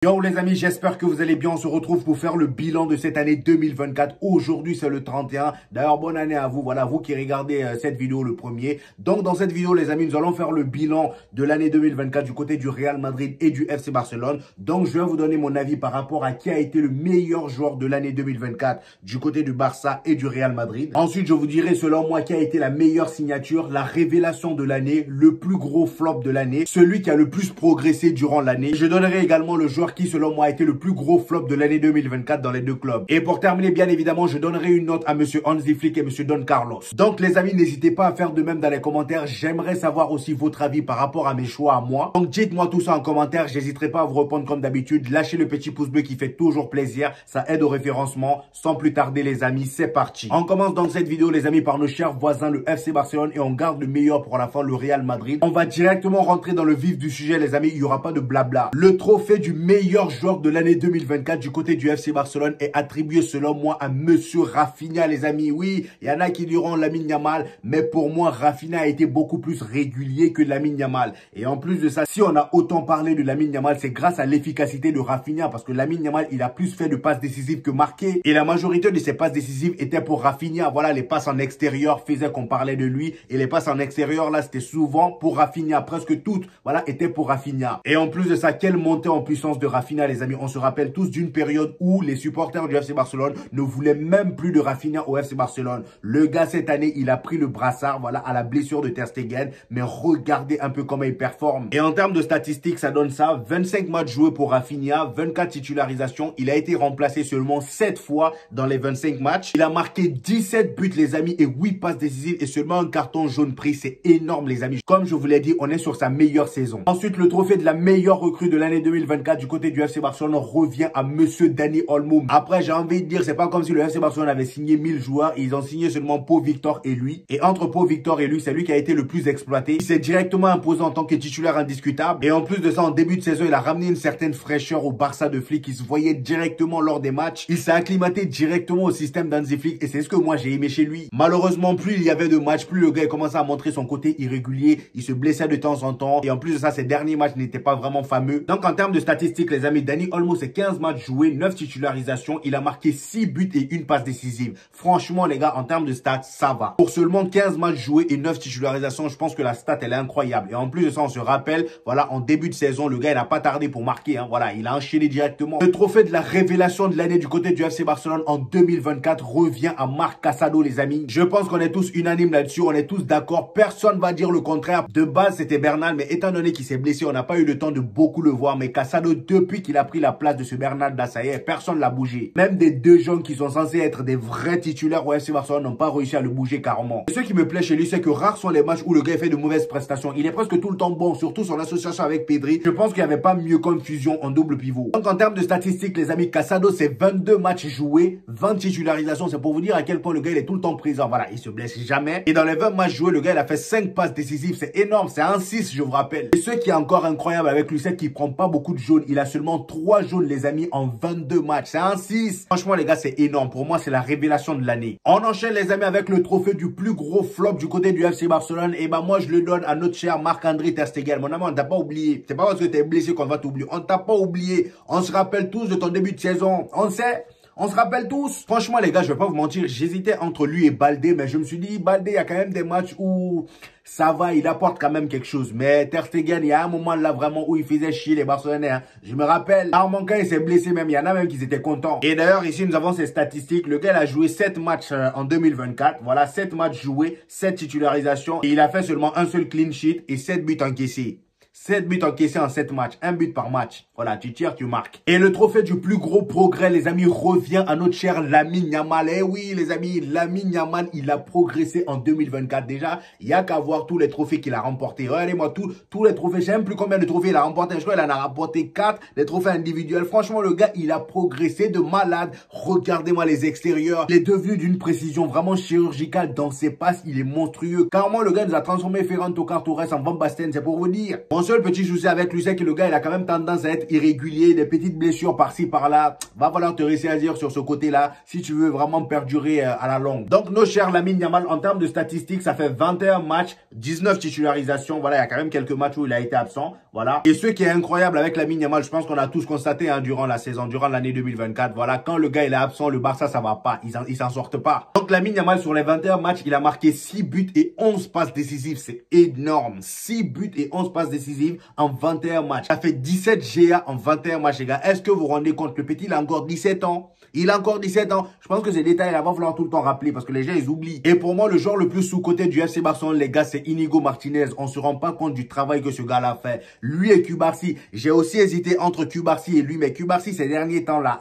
Yo les amis, j'espère que vous allez bien. On se retrouve pour faire le bilan de cette année 2024. Aujourd'hui, c'est le 31. D'ailleurs, bonne année à vous. Voilà, vous qui regardez cette vidéo le premier. Donc, dans cette vidéo, les amis, nous allons faire le bilan de l'année 2024 du côté du Real Madrid et du FC Barcelone. Donc, je vais vous donner mon avis par rapport à qui a été le meilleur joueur de l'année 2024 du côté du Barça et du Real Madrid. Ensuite, je vous dirai selon moi qui a été la meilleure signature, la révélation de l'année, le plus gros flop de l'année, celui qui a le plus progressé durant l'année. Je donnerai également le joueur qui selon moi a été le plus gros flop de l'année 2024 dans les deux clubs. Et pour terminer, bien évidemment, je donnerai une note à monsieur Hansi Flick et monsieur Don Carlos. Donc les amis, n'hésitez pas à faire de même dans les commentaires. J'aimerais savoir aussi votre avis par rapport à mes choix à moi. Donc dites-moi tout ça en commentaire. J'hésiterai pas à vous répondre comme d'habitude. Lâchez le petit pouce bleu qui fait toujours plaisir. Ça aide au référencement. Sans plus tarder les amis, c'est parti. On commence donc cette vidéo les amis par nos chers voisins le FC Barcelone et on garde le meilleur pour la fin, le Real Madrid. On va directement rentrer dans le vif du sujet les amis. Il n'y aura pas de blabla. Le trophée du meilleur joueur de l'année 2024 du côté du FC Barcelone est attribué selon moi à monsieur Rafinha les amis. Oui, il y en a qui diront Lamine Yamal, mais pour moi Rafinha a été beaucoup plus régulier que Lamine Yamal. Et en plus de ça, si on a autant parlé de Lamine Yamal, c'est grâce à l'efficacité de Rafinha parce que Lamine Yamal, il a plus fait de passes décisives que marquées et la majorité de ses passes décisives étaient pour Rafinha. Voilà, les passes en extérieur faisaient qu'on parlait de lui et les passes en extérieur là, c'était souvent pour Rafinha, presque toutes, voilà, étaient pour Rafinha. Et en plus de ça, quelle montée en puissance de Rafinha les amis. On se rappelle tous d'une période où les supporters du FC Barcelone ne voulaient même plus de Rafinha au FC Barcelone. Le gars, cette année, il a pris le brassard, voilà, à la blessure de Ter Stegen. Mais regardez un peu comment il performe. Et en termes de statistiques, ça donne ça. 25 matchs joués pour Rafinha, 24 titularisations. Il a été remplacé seulement 7 fois dans les 25 matchs. Il a marqué 17 buts, les amis, et 8 passes décisives et seulement un carton jaune pris. C'est énorme, les amis. Comme je vous l'ai dit, on est sur sa meilleure saison. Ensuite, le trophée de la meilleure recrue de l'année 2024 du côté du FC Barcelone revient à monsieur Dani Olmo. Après, j'ai envie de dire, c'est pas comme si le FC Barcelone avait signé 1000 joueurs. Ils ont signé seulement Pau Victor et lui. Et entre Pau Victor et lui, c'est lui qui a été le plus exploité. Il s'est directement imposé en tant que titulaire indiscutable. Et en plus de ça, en début de saison, il a ramené une certaine fraîcheur au Barça de Flick. Il se voyait directement lors des matchs. Il s'est acclimaté directement au système d'Hansi Flick. Et c'est ce que moi, j'ai aimé chez lui. Malheureusement, plus il y avait de matchs, plus le gars commençait à montrer son côté irrégulier. Il se blessait de temps en temps. Et en plus de ça, ses derniers matchs n'étaient pas vraiment fameux. Donc, en termes de statistiques, les amis, Dani Olmo, c'est 15 matchs joués, 9 titularisations. Il a marqué 6 buts et une passe décisive. Franchement, les gars, en termes de stats, ça va. Pour seulement 15 matchs joués et 9 titularisations, je pense que la stat, elle est incroyable. Et en plus de ça, on se rappelle, voilà, en début de saison, le gars, il n'a pas tardé pour marquer. Hein. Voilà, il a enchaîné directement. Le trophée de la révélation de l'année du côté du FC Barcelone en 2024 revient à Marc Casado, les amis. Je pense qu'on est tous unanimes là-dessus. On est tous d'accord. Personne va dire le contraire. De base, c'était Bernal, mais étant donné qu'il s'est blessé, on n'a pas eu le temps de beaucoup le voir. Mais Casado, depuis qu'il a pris la place de ce Bernal là, ça y est, personne l'a bougé. Même des deux jeunes qui sont censés être des vrais titulaires au FC Barcelone n'ont pas réussi à le bouger carrément. Et ce qui me plaît chez lui, c'est que rares sont les matchs où le gars fait de mauvaises prestations. Il est presque tout le temps bon, surtout son association avec Pedri. Je pense qu'il n'y avait pas mieux comme fusion en double pivot. Donc en termes de statistiques, les amis, Casado, c'est 22 matchs joués, 20 titularisations. C'est pour vous dire à quel point le gars, il est tout le temps présent. Voilà, il se blesse jamais. Et dans les 20 matchs joués, le gars, il a fait 5 passes décisives. C'est énorme, c'est un 6, je vous rappelle. Et ce qui est encore incroyable avec lui, c'est qu'il prend pas beaucoup de jaunes. Il a seulement 3 jaunes, les amis, en 22 matchs. C'est un 6. Franchement, les gars, c'est énorme. Pour moi, c'est la révélation de l'année. On enchaîne, les amis, avec le trophée du plus gros flop du côté du FC Barcelone. Et ben, moi, je le donne à notre cher Marc-André Ter Stegen. Mon ami, on t'a pas oublié. C'est pas parce que t'es blessé qu'on va t'oublier. On t'a pas oublié. On se rappelle tous de ton début de saison. On sait. On se rappelle tous. Franchement, les gars, je vais pas vous mentir. J'hésitais entre lui et Baldé. Mais je me suis dit, Baldé, il y a quand même des matchs où ça va, il apporte quand même quelque chose. Mais Ter Stegen, il y a un moment là vraiment où il faisait chier les Barcelonais. Hein. Je me rappelle, Armand, quand il s'est blessé même, il y en a même qui étaient contents. Et d'ailleurs, ici, nous avons ces statistiques. Le gars, il a joué 7 matchs en 2024. Voilà, 7 matchs joués, 7 titularisations. Et il a fait seulement un seul clean sheet et 7 buts encaissés. 7 buts encaissés en 7 matchs. 1 but par match. Voilà, tu tires, tu marques. Et le trophée du plus gros progrès, les amis, revient à notre cher Lamine Yamal. Eh oui, les amis, Lamine Yamal, il a progressé en 2024. Déjà, il n'y a qu'à voir tous les trophées qu'il a remportés. Regardez-moi, tous les trophées. Je sais même plus combien de trophées il a remporté. Je crois qu'il en a remporté 4. Les trophées individuels. Franchement, le gars, il a progressé de malade. Regardez-moi les extérieurs. Il est devenu d'une précision vraiment chirurgicale dans ses passes. Il est monstrueux. Carrément, le gars nous a transformé Ferran Torres en Van Basten. C'est pour vous dire. On seul petit souci avec lui, c'est que le gars, il a quand même tendance à être irrégulier, des petites blessures par-ci, par-là. Va falloir te ressaisir sur ce côté-là si tu veux vraiment perdurer à la longue. Donc, nos chers Lamine Yamal, en termes de statistiques, ça fait 21 matchs, 19 titularisations. Voilà, il y a quand même quelques matchs où il a été absent. Voilà. Et ce qui est incroyable avec Lamine Yamal, je pense qu'on a tous constaté durant la saison, durant l'année 2024. Voilà, quand le gars, il est absent, le Barça, ça va pas. Ils s'en sortent pas. Donc, Lamine Yamal, sur les 21 matchs, il a marqué 6 buts et 11 passes décisives. C'est énorme. 6 buts et 11 passes décisives en 21 matchs. Ça fait 17 GA en 21 matchs, les gars. Est-ce que vous vous rendez compte? Le petit, il a encore 17 ans. Il a encore 17 ans. Je pense que ces détails, il va falloir tout le temps rappeler parce que les gens, ils oublient. Et pour moi, le joueur le plus sous-coté du FC Barcelone, les gars, c'est Inigo Martinez. On se rend pas compte du travail que ce gars-là fait. Lui et Cubarsí. J'ai aussi hésité entre Cubarsí et lui, mais Cubarsí, ces derniers temps-là,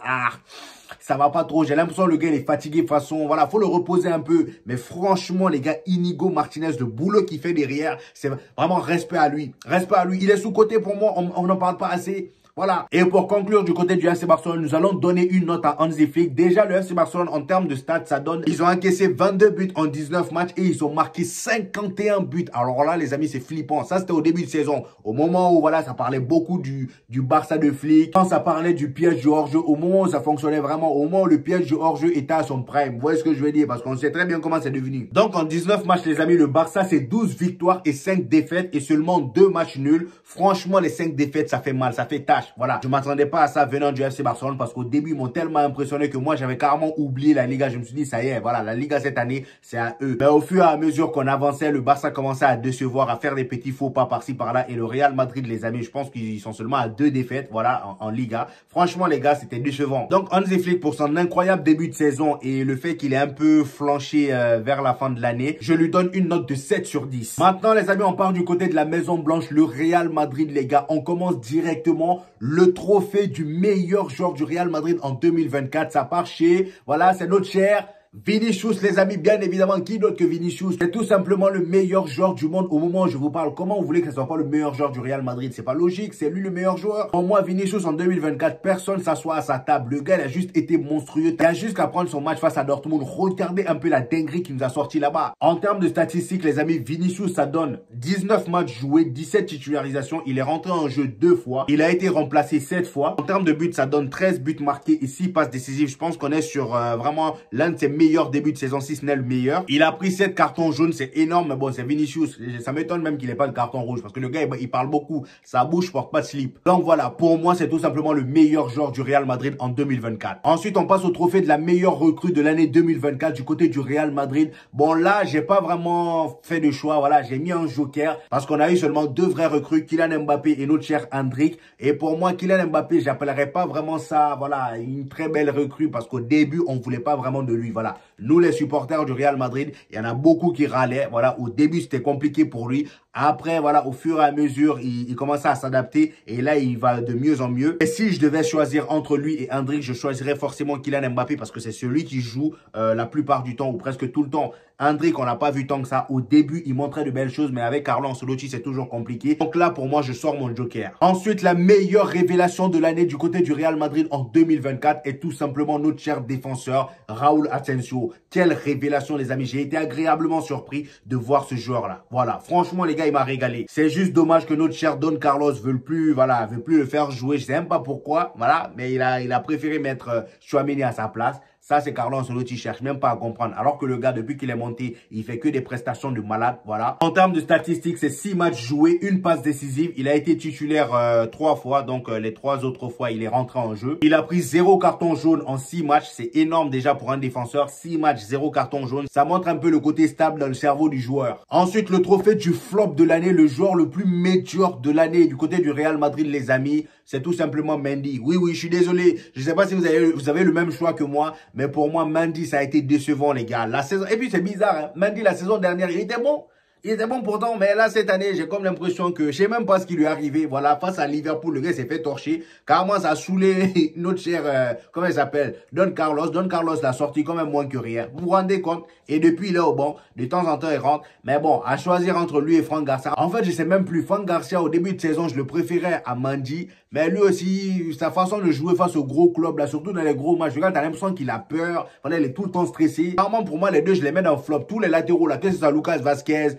ça va pas trop. J'ai l'impression que le gars, il est fatigué façon. Voilà, faut le reposer un peu. Mais franchement, les gars, Inigo Martinez, le boulot qu'il fait derrière, c'est vraiment respect à lui. Respect à lui. Il est sous-coté pour moi. On n'en parle pas assez. Voilà. Et pour conclure du côté du FC Barcelone, nous allons donner une note à Hansi Flick. Déjà, le FC Barcelone, en termes de stats, ça donne... Ils ont encaissé 22 buts en 19 matchs et ils ont marqué 51 buts. Alors là, les amis, c'est flippant. Ça, c'était au début de saison. Au moment où, voilà, ça parlait beaucoup du Barça de Flick. Quand ça parlait du piège du hors-jeu, au moment où ça fonctionnait vraiment, au moment où le piège du hors-jeu était à son prime. Vous voyez ce que je veux dire? Parce qu'on sait très bien comment c'est devenu. Donc, en 19 matchs, les amis, le Barça, c'est 12 victoires et 5 défaites et seulement 2 matchs nuls. Franchement, les 5 défaites, ça fait mal, ça fait tâche. Voilà, je m'attendais pas à ça venant du FC Barcelone parce qu'au début, ils m'ont tellement impressionné que moi, j'avais carrément oublié la Liga. Je me suis dit, ça y est, voilà, la Liga cette année, c'est à eux. Mais au fur et à mesure qu'on avançait, le Barça commençait à décevoir, à faire des petits faux pas par-ci, par-là. Et le Real Madrid, les amis, je pense qu'ils sont seulement à 2 défaites, voilà, en Liga. Franchement, les gars, c'était décevant. Donc, Hansi Flick, pour son incroyable début de saison et le fait qu'il est un peu flanché vers la fin de l'année, je lui donne une note de 7 sur 10. Maintenant, les amis, on part du côté de la Maison Blanche, le Real Madrid, les gars. On commence directement le trophée du meilleur joueur du Real Madrid en 2024. Ça part chez, voilà, c'est notre cher Vinicius, les amis, bien évidemment, qui d'autre que Vinicius? C'est tout simplement le meilleur joueur du monde au moment où je vous parle. Comment vous voulez que ce soit pas le meilleur joueur du Real Madrid? C'est pas logique, c'est lui le meilleur joueur. Pour moi, Vinicius en 2024, personne s'assoit à sa table. Le gars, il a juste été monstrueux. Il a juste qu'à prendre son match face à Dortmund. Regardez un peu la dinguerie qu'il nous a sorti là-bas. En termes de statistiques, les amis, Vinicius, ça donne 19 matchs joués, 17 titularisations. Il est rentré en jeu 2 fois. Il a été remplacé 7 fois. En termes de buts, ça donne 13 buts marqués et 6 passes décisives. Je pense qu'on est sur vraiment l'un de ses meilleur début de saison, si ce n'est le meilleur. Il a pris 7 cartons jaunes, c'est énorme, mais bon, c'est Vinicius. Ça m'étonne même qu'il n'ait pas de carton rouge, parce que le gars, il parle beaucoup. Sa bouche porte pas de slip. Donc voilà, pour moi, c'est tout simplement le meilleur joueur du Real Madrid en 2024. Ensuite, on passe au trophée de la meilleure recrue de l'année 2024 du côté du Real Madrid. Bon, là, j'ai pas vraiment fait de choix. Voilà, j'ai mis un joker, parce qu'on a eu seulement 2 vraies recrues, Kylian Mbappé et notre cher Endrick. Et pour moi, Kylian Mbappé, j'appellerais pas vraiment ça, voilà, une très belle recrue, parce qu'au début, on voulait pas vraiment de lui. Voilà. Nous, les supporters du Real Madrid, il y en a beaucoup qui râlaient. Voilà, au début, c'était compliqué pour lui. Après, voilà, au fur et à mesure, il commençait à s'adapter. Et là, il va de mieux en mieux. Et si je devais choisir entre lui et Endrick, je choisirais forcément Kylian Mbappé parce que c'est celui qui joue la plupart du temps ou presque tout le temps. Endrick, on n'a pas vu tant que ça. Au début, il montrait de belles choses, mais avec Carlo Ancelotti, c'est toujours compliqué. Donc là, pour moi, je sors mon joker. Ensuite, la meilleure révélation de l'année du côté du Real Madrid en 2024 est tout simplement notre cher défenseur, Raúl Asensio. Quelle révélation, les amis. J'ai été agréablement surpris de voir ce joueur-là. Voilà. Franchement, les gars, il m'a régalé. C'est juste dommage que notre cher Don Carlos veut plus le faire jouer. Je sais même pas pourquoi. Voilà. Mais il a préféré mettre Tchouaméni à sa place. Ça, c'est Carlo Ancelotti, cherche même pas à comprendre. Alors que le gars, depuis qu'il est monté, il fait que des prestations de malade, voilà. En termes de statistiques, c'est 6 matchs joués, une passe décisive. Il a été titulaire 3 fois, donc les 3 autres fois, il est rentré en jeu. Il a pris 0 carton jaune en 6 matchs. C'est énorme déjà pour un défenseur. 6 matchs, 0 carton jaune. Ça montre un peu le côté stable dans le cerveau du joueur. Ensuite, le trophée du flop de l'année, le joueur le plus médiocre de l'année du côté du Real Madrid, les amis. C'est tout simplement Mendy. Oui, je suis désolé. Je sais pas si vous avez le même choix que moi. Mais pour moi, Mendy, ça a été décevant, les gars. La saison... Et puis, c'est bizarre. Hein. Mendy, la saison dernière, il était bon. Il était bon pourtant, mais là, cette année, j'ai comme l'impression que je sais même pas ce qui lui est arrivé. Voilà, face à Liverpool, le gars s'est fait torcher. Carrément, ça a saoulé notre cher, comment il s'appelle? Don Carlos. Don Carlos l'a sorti quand même moins que rien. Vous vous rendez compte? Et depuis, il est au banc. De temps en temps, il rentre. Mais bon, à choisir entre lui et Franck Garcia. En fait, je sais même plus. Franck Garcia, au début de saison, je le préférais à Mendy. Mais lui aussi, sa façon de jouer face aux gros clubs, là, surtout dans les gros matchs, regarde, t'as l'impression qu'il a peur. Voilà, il est tout le temps stressé. Vraiment, pour moi, les deux, je les mets dans le flop. Tous les latéraux, là, que ce soit Lucas Vasquez,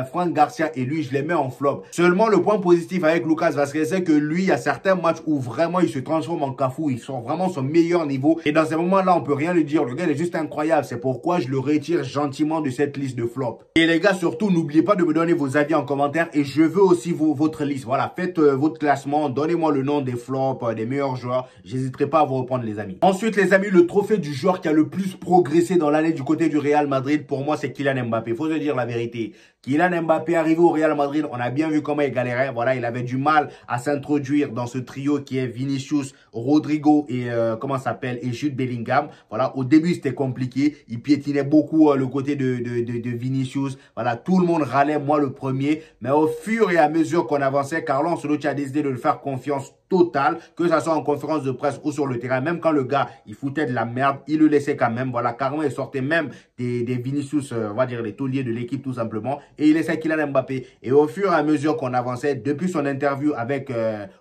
Franck Garcia et lui, je les mets en flop. Seulement, le point positif avec Lucas Vazquez, c'est que lui, il y a certains matchs où vraiment il se transforme en Cafou. Il sort vraiment son meilleur niveau. Et dans ces moments-là, on peut rien lui dire. Le gars, il est juste incroyable. C'est pourquoi je le retire gentiment de cette liste de flop. Et les gars, surtout, n'oubliez pas de me donner vos avis en commentaire. Et je veux aussi votre liste. Voilà, faites votre classement. Donnez-moi le nom des flops, des meilleurs joueurs. J'hésiterai pas à vous reprendre, les amis. Ensuite, les amis, le trophée du joueur qui a le plus progressé dans l'année du côté du Real Madrid, pour moi, c'est Kylian Mbappé. Faut se dire la vérité. Kylian Mbappé arrivé au Real Madrid, on a bien vu comment il galérait. Voilà, il avait du mal à s'introduire dans ce trio qui est Vinicius, Rodrigo et comment ça s'appelle, et Jude Bellingham. Voilà, au début c'était compliqué. Il piétinait beaucoup le côté de Vinicius. Voilà, tout le monde râlait, moi le premier. Mais au fur et à mesure qu'on avançait, Carlo Ancelotti a décidé de le faire confiance totale, que ça soit en conférence de presse ou sur le terrain. Même quand le gars, il foutait de la merde, il le laissait quand même. Voilà, carrément, il sortait même des Vinicius, on va dire les tauliers de l'équipe tout simplement. Et il laissait Kylian Mbappé. Et au fur et à mesure qu'on avançait, depuis son interview avec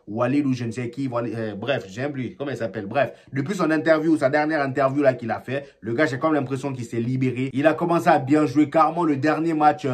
Walid ou je ne sais qui, bref, j'aime plus, comment il s'appelle, bref. Depuis son interview, sa dernière interview là qu'il a fait, le gars, j'ai comme l'impression qu'il s'est libéré. Il a commencé à bien jouer. Carrément, le dernier match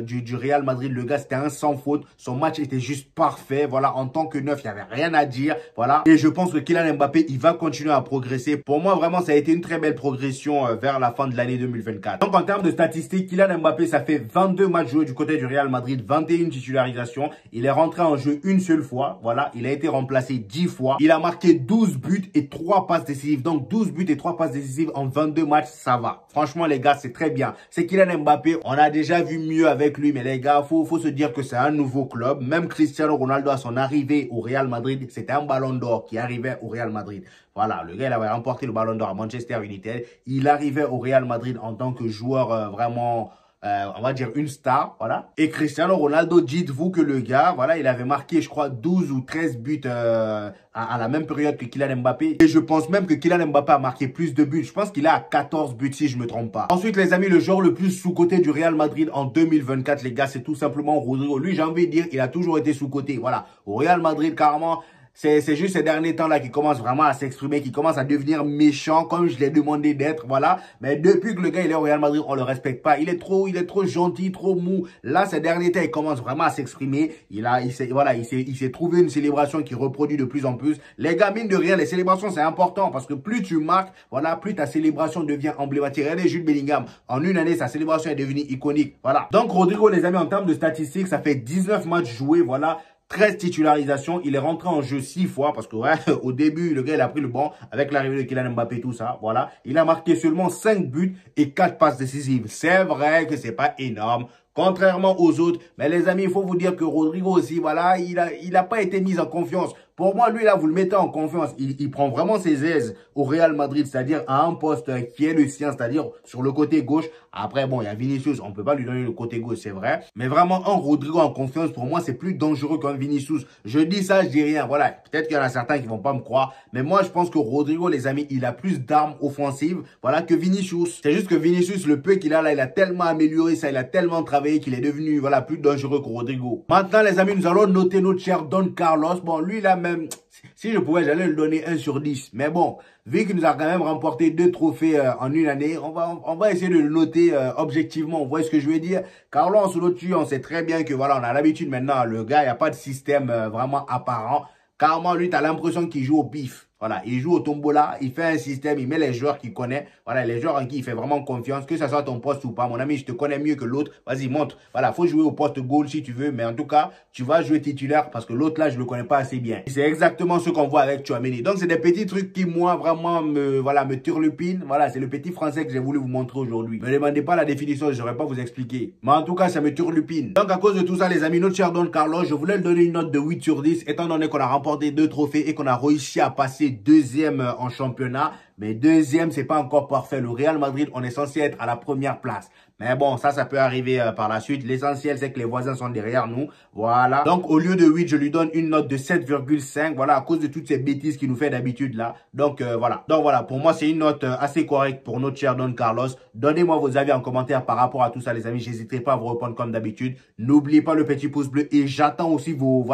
du Real Madrid, le gars, c'était un sans faute. Son match était juste parfait. Voilà, en tant que neuf, il n'y avait rien à dire. Voilà. Et je pense que Kylian Mbappé, il va continuer à progresser. Pour moi, vraiment, ça a été une très belle progression vers la fin de l'année 2024. Donc, en termes de statistiques, Kylian Mbappé, ça fait 22 matchs joués du côté du Real Madrid, 21 titularisations. Il est rentré en jeu une seule fois. Voilà. Il a été remplacé 10 fois. Il a marqué 12 buts et 3 passes décisives. Donc, 12 buts et 3 passes décisives en 22 matchs, ça va. Franchement, les gars, c'est très bien. C'est Kylian Mbappé. On a déjà vu mieux avec lui, mais les gars, faut se dire que c'est un nouveau club. Même Cristiano Ronaldo, à son arrivée au Real Madrid, c'était un ballon d'or qui arrivait au Real Madrid. Voilà, le gars, il avait remporté le ballon d'or à Manchester United. Il arrivait au Real Madrid en tant que joueur vraiment... on va dire une star, voilà. Et Cristiano Ronaldo, dites-vous que le gars, voilà, il avait marqué, je crois, 12 ou 13 buts à la même période que Kylian Mbappé. Et je pense même que Kylian Mbappé a marqué plus de buts. Je pense qu'il est à 14 buts si je me trompe pas. Ensuite, les amis, le joueur le plus sous-coté du Real Madrid en 2024, les gars, c'est tout simplement Rodrigo. Lui, j'ai envie de dire, il a toujours été sous-coté. Voilà, au Real Madrid, carrément... C'est juste ces derniers temps-là qui commence vraiment à s'exprimer, qui commence à devenir méchant, comme je l'ai demandé d'être, voilà. Mais depuis que le gars, il est au Real Madrid, on le respecte pas. Il est trop gentil, trop mou. Là, ces derniers temps, il commence vraiment à s'exprimer. Il s'est trouvé une célébration qui reproduit de plus en plus. Les gars, mine de rien, les célébrations, c'est important parce que plus tu marques, voilà, plus ta célébration devient emblématique. Regardez Jude Bellingham. En une année, sa célébration est devenue iconique, voilà. Donc, Rodrigo, les amis, en termes de statistiques, ça fait 19 matchs joués, voilà. 13 titularisations, il est rentré en jeu 6 fois parce que ouais, au début, le gars, il a pris le banc avec l'arrivée de Kylian Mbappé, tout ça, voilà. Il a marqué seulement 5 buts et 4 passes décisives. C'est vrai que c'est pas énorme, contrairement aux autres. Mais les amis, il faut vous dire que Rodrigo aussi, voilà, il a pas été mis en confiance. Pour moi, lui, là, vous le mettez en confiance. Il prend vraiment ses aises au Real Madrid, c'est-à-dire à un poste qui est le sien, c'est-à-dire sur le côté gauche. Après, bon, il y a Vinicius, on ne peut pas lui donner le côté gauche, c'est vrai. Mais vraiment, un Rodrigo en confiance, pour moi, c'est plus dangereux qu'un Vinicius. Je dis ça, je dis rien. Voilà, peut-être qu'il y en a certains qui vont pas me croire. Mais moi, je pense que Rodrigo, les amis, il a plus d'armes offensives, voilà, que Vinicius. C'est juste que Vinicius, le peu qu'il a là, il a tellement amélioré ça, il a tellement travaillé qu'il est devenu, voilà, plus dangereux que Rodrigo. Maintenant, les amis, nous allons noter notre cher Don Carlos. Bon, lui, là, même, si je pouvais, j'allais le donner 1 sur 10. Mais bon, vu qu'il nous a quand même remporté 2 trophées en une année, on va essayer de le noter objectivement. Vous voyez ce que je veux dire? Carlo Ancelotti, on sait très bien que voilà, on a l'habitude maintenant, le gars, il n'y a pas de système vraiment apparent. Carrément, lui, tu as l'impression qu'il joue au pif. Voilà, il joue au tombola, il fait un système, il met les joueurs qu'il connaît. Voilà, les joueurs en qui il fait vraiment confiance, que ce soit ton poste ou pas. Mon ami, je te connais mieux que l'autre. Vas-y, montre. Voilà, faut jouer au poste goal si tu veux. Mais en tout cas, tu vas jouer titulaire parce que l'autre là, je le connais pas assez bien. C'est exactement ce qu'on voit avec Tchouaméni. Donc, c'est des petits trucs qui, moi, vraiment, me turlupinent. Voilà, c'est le petit français que j'ai voulu vous montrer aujourd'hui. Ne me demandez pas la définition, je saurais pas vous expliquer. Mais en tout cas, ça me turlupine. Donc, à cause de tout ça, les amis, notre cher Don Carlos, je voulais lui donner une note de 8 sur 10, étant donné qu'on a remporté 2 trophées et qu'on a réussi à passer deuxième en championnat. Mais deuxième, c'est pas encore parfait. Le Real Madrid, on est censé être à la première place. Mais bon, ça peut arriver par la suite. L'essentiel, c'est que les voisins sont derrière nous. Voilà. Donc, au lieu de 8, je lui donne une note de 7,5. Voilà, à cause de toutes ces bêtises qu'il nous fait d'habitude là. Donc, voilà. Donc, voilà. Pour moi, c'est une note assez correcte pour notre cher Don Carlos. Donnez-moi vos avis en commentaire par rapport à tout ça, les amis. J'hésiterai pas à vous répondre comme d'habitude. N'oubliez pas le petit pouce bleu. Et j'attends aussi vous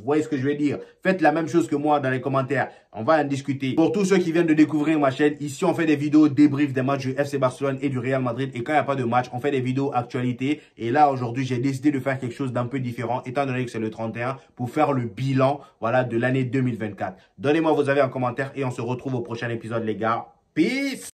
voyez ce que je veux dire. Faites la même chose que moi dans les commentaires. On va en discuter. Pour tous ceux qui viennent de découvrir découvrir ma chaîne. Ici, on fait des vidéos débrief des matchs du FC Barcelone et du Real Madrid. Et quand il n'y a pas de match, on fait des vidéos actualité. Et là, aujourd'hui, j'ai décidé de faire quelque chose d'un peu différent, étant donné que c'est le 31, pour faire le bilan, voilà, de l'année 2024. Donnez-moi vos avis en commentaire et on se retrouve au prochain épisode, les gars. Peace!